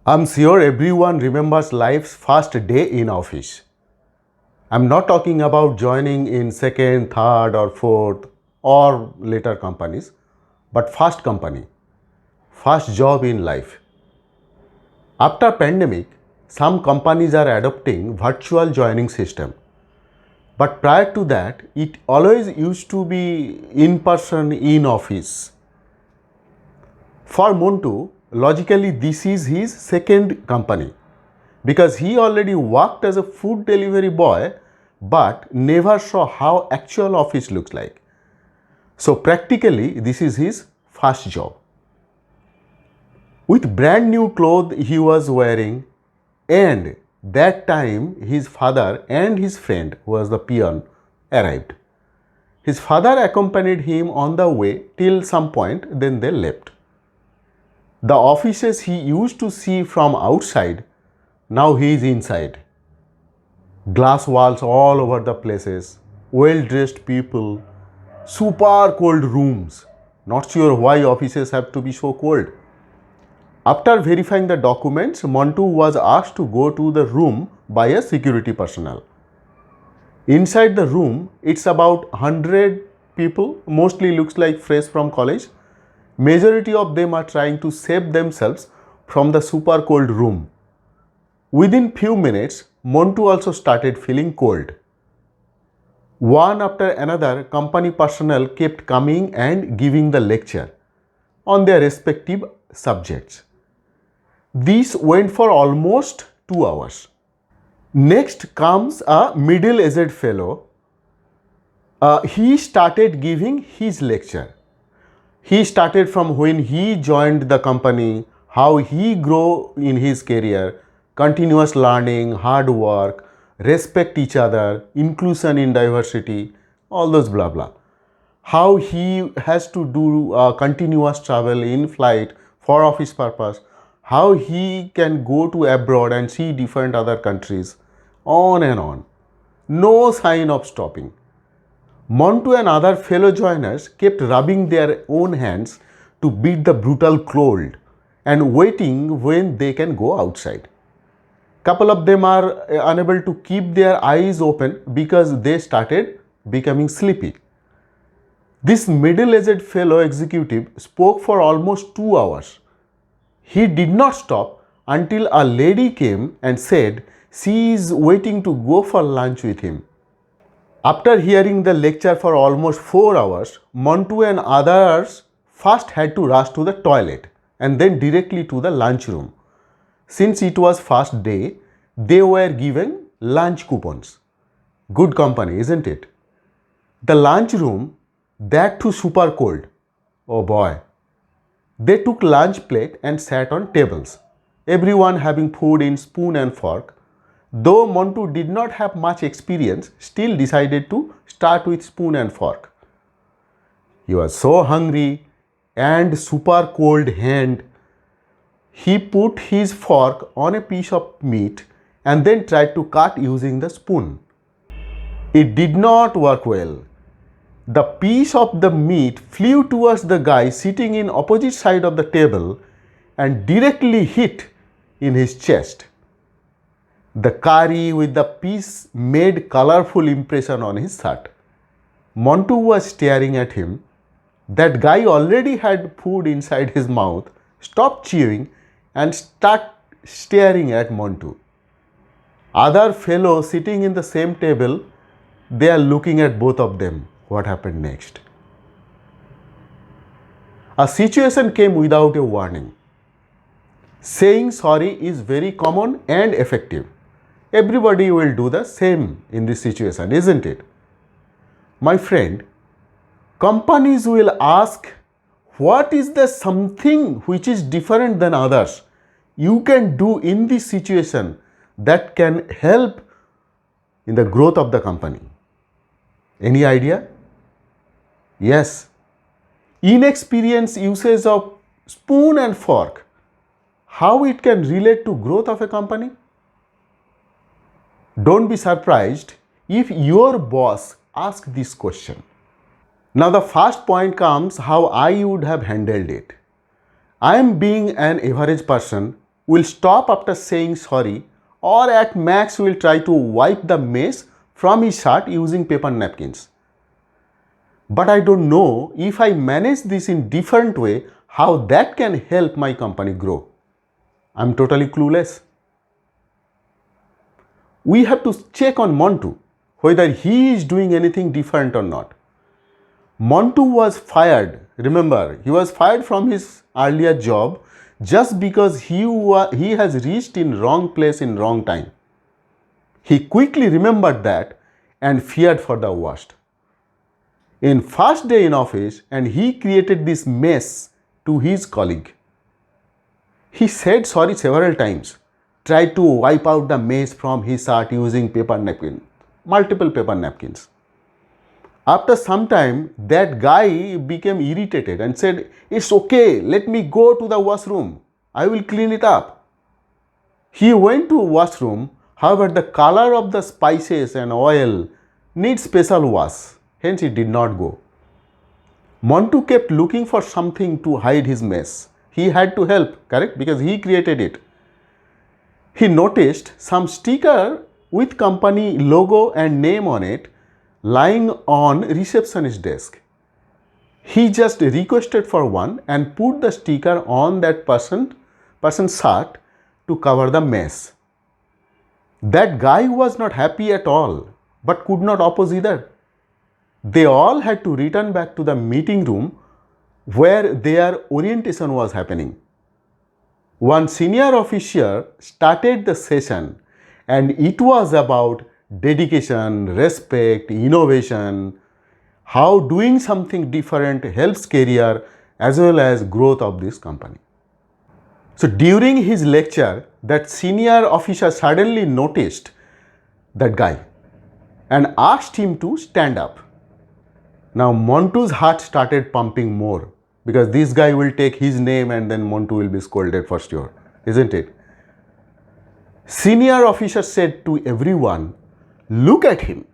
I'm sure everyone remembers life's first day in office. I'm not talking about joining in second, third, or fourth, or later companies, but first company, first job in life. After pandemic, some companies are adopting virtual joining system. But prior to that, it always used to be in person in office. For Montu, logically this is his second company because he already worked as a food delivery boy but never saw how actual office looks like. So practically this is his first job. With brand new clothes he was wearing, and that time his father and his friend who was the peon arrived. His father accompanied him on the way till some point, then they left. The offices he used to see from outside, now he is inside. Glass walls all over the places, well-dressed people, super cold rooms. Not sure why offices have to be so cold. After verifying the documents, Montu was asked to go to the room by a security personnel. Inside the room, it's about 100 people, mostly looks like fresh from college. Majority of them are trying to save themselves from the super cold room. Within few minutes, Montu also started feeling cold. One after another, company personnel kept coming and giving the lecture on their respective subjects. This went for almost 2 hours. Next comes a middle-aged fellow. He started giving his lecture. He started from when he joined the company, how he grew in his career, continuous learning, hard work, respect each other, inclusion in diversity, all those blah blah. How he has to do continuous travel in flight for office purpose, how he can go to abroad and see different other countries, on and on. No sign of stopping. Montu and other fellow joiners kept rubbing their own hands to beat the brutal cold and waiting when they can go outside. Couple of them are unable to keep their eyes open because they started becoming sleepy. This middle-aged fellow executive spoke for almost 2 hours. He did not stop until a lady came and said she is waiting to go for lunch with him. After hearing the lecture for almost 4 hours, Montu and others first had to rush to the toilet and then directly to the lunchroom. Since it was first day, they were given lunch coupons. Good company, isn't it? The lunchroom, that too super cold. Oh boy. They took lunch plate and sat on tables, everyone having food in spoon and fork. Though Montu did not have much experience, still decided to start with spoon and fork. He was so hungry and super cold hand. He put his fork on a piece of meat and then tried to cut using the spoon. It did not work well. The piece of the meat flew towards the guy sitting in opposite side of the table and directly hit in his chest. The curry with the piece made colorful impression on his shirt. Montu was staring at him. That guy already had food inside his mouth, stopped chewing and started staring at Montu. Other fellow sitting in the same table, they are looking at both of them. What happened next? A situation came without a warning. Saying sorry is very common and effective. Everybody will do the same in this situation, isn't it? My friend, companies will ask, what is the something which is different than others you can do in this situation that can help in the growth of the company? Any idea? Yes. Inexperienced usage of spoon and fork. How it can relate to growth of a company? Don't be surprised if your boss asks this question. Now the first point comes how I would have handled it. I am being an average person will stop after saying sorry, or at max will try to wipe the mess from his shirt using paper napkins. But I don't know if I manage this in different way, how that can help my company grow. I'm totally clueless. We have to check on Montu, whether he is doing anything different or not. Montu was fired. Remember, he was fired from his earlier job just because he has reached in wrong place in wrong time. He quickly remembered that and feared for the worst. In first day in office, and he created this mess to his colleague. He said sorry several times, tried to wipe out the mess from his shirt using paper napkin, multiple paper napkins. After some time, that guy became irritated and said, "It's okay, let me go to the washroom. I will clean it up." He went to washroom, however, the color of the spices and oil needs special wash, hence he did not go. Montu kept looking for something to hide his mess. He had to help, correct? Because he created it. He noticed some sticker with company logo and name on it lying on receptionist desk. He just requested for one and put the sticker on that person's shirt to cover the mess. That guy was not happy at all, but could not oppose either. They all had to return back to the meeting room where their orientation was happening. One senior officer started the session, and it was about dedication, respect, innovation, how doing something different helps career as well as growth of this company. So during his lecture, that senior officer suddenly noticed that guy and asked him to stand up. Now Montu's heart started pumping more, because this guy will take his name and then Montu will be scolded for sure, isn't it? Senior officer said to everyone, "Look at him.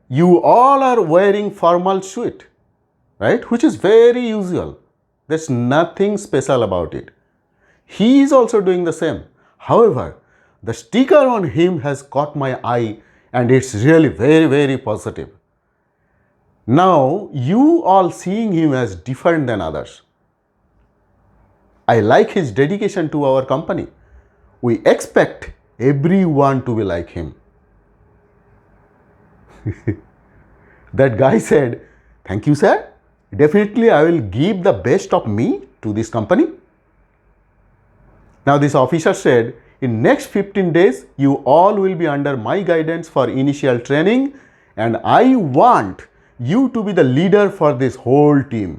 You all are wearing formal suit, right? Which is very usual. There's nothing special about it. He is also doing the same. However, the sticker on him has caught my eye and it's really very, very positive. Now you all seeing him as different than others. I like his dedication to our company. We expect everyone to be like him." That guy said, "Thank you, sir. Definitely I will give the best of me to this company." Now this officer said, "In next 15 days, you all will be under my guidance for initial training, and I want you to be the leader for this whole team."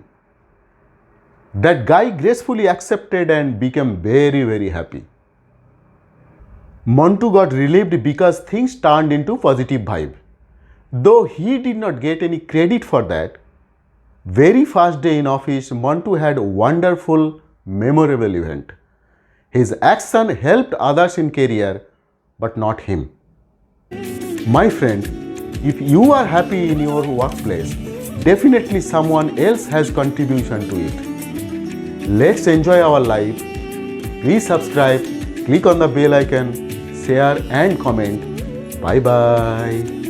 That guy gracefully accepted and became very, very happy. Montu got relieved because things turned into positive vibe. Though he did not get any credit for that, very first day in office, Montu had a wonderful, memorable event. His action helped others in career, but not him. My friend, if you are happy in your workplace, definitely someone else has contribution to it. Let's enjoy our life. Please subscribe, click on the bell icon, share and comment. Bye bye.